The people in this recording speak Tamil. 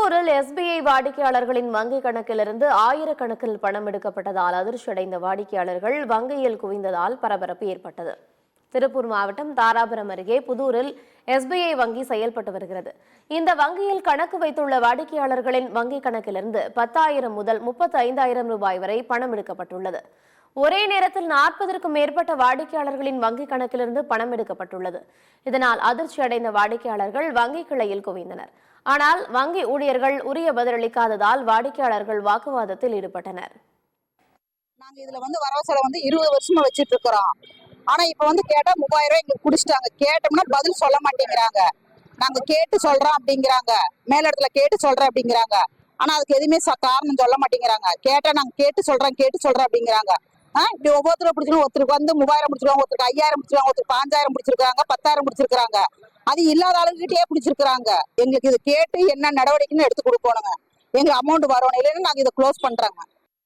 திருப்பூரில் எஸ்பிஐ வாடிக்கையாளர்களின் வங்கிக் கணக்கிலிருந்து ஆயிரக்கணக்கில் பணம் எடுக்கப்பட்டதால் அதிர்ச்சியடைந்த வாடிக்கையாளர்கள் வங்கியில் குவிந்ததால் பரபரப்பு ஏற்பட்டது. திருப்பூர் மாவட்டம் தாராபுரம் அருகே புதூரில் எஸ்பிஐ வங்கி செயல்பட்டு வருகிறது. இந்த வங்கியில் கணக்கு வைத்துள்ள வாடிக்கையாளர்களின் வங்கிக் கணக்கிலிருந்து 10,000 முதல் 35,000 ரூபாய் வரை பணம் எடுக்கப்பட்டுள்ளது. ஒரே நேரத்தில் 40க்கும் மேற்பட்ட வாடிக்கையாளர்களின் வங்கிக் கணக்கிலிருந்து பணம் எடுக்கப்பட்டுள்ளது. இதனால் அதிர்ச்சி அடைந்த வாடிக்கையாளர்கள் வங்கி கிளையில் குவிந்தனர். ஆனால் வங்கி ஊழியர்கள் உரிய பதிலளிக்காததால் வாடிக்கையாளர்கள் வாக்குவாதத்தில் ஈடுபட்டனர். நாங்க இதுல வரவு செலவு 20 வருஷமா வச்சிட்டு இருக்கிறோம். ஆனா இப்ப கேட்டா 3000 ரூபாய் எங்களுக்கு குடிச்சிட்டாங்க. கேட்டோம்னா பதில் சொல்ல மாட்டேங்கிறாங்க. நாங்க கேட்டு சொல்றோம் அப்படிங்கிறாங்க, மேலிடத்துல கேட்டு சொல்றேன் அப்படிங்கிறாங்க. ஆனா அதுக்கு எதுவுமே காரணம் சொல்ல மாட்டேங்கிறாங்க. கேட்டா நாங்க கேட்டு சொல்றேன் அப்படிங்கிறாங்க. இப்படி ஒவ்வொருத்தரும் பிடிச்சிருக்கோம். ஒருத்தருக்கு 3000 பிடிச்சிருக்காங்க, ஒருத்தருக்கு 5000 பிடிச்சிருக்காங்க, ஒருத்தருக்கு 5000 பிடிச்சிருக்காங்க, 10,000 பிடிச்சிருக்காங்க. அது இல்லாத அளவுகிட்டே பிடிச்சிருக்காங்க. எங்களுக்கு இது கேட்டு என்ன நடவடிக்கைன்னு எடுத்து கொடுக்கணுங்க. எங்களுக்கு அமௌண்ட் வரணும், இல்லைன்னா நாங்க இதை க்ளோஸ் பண்றாங்க.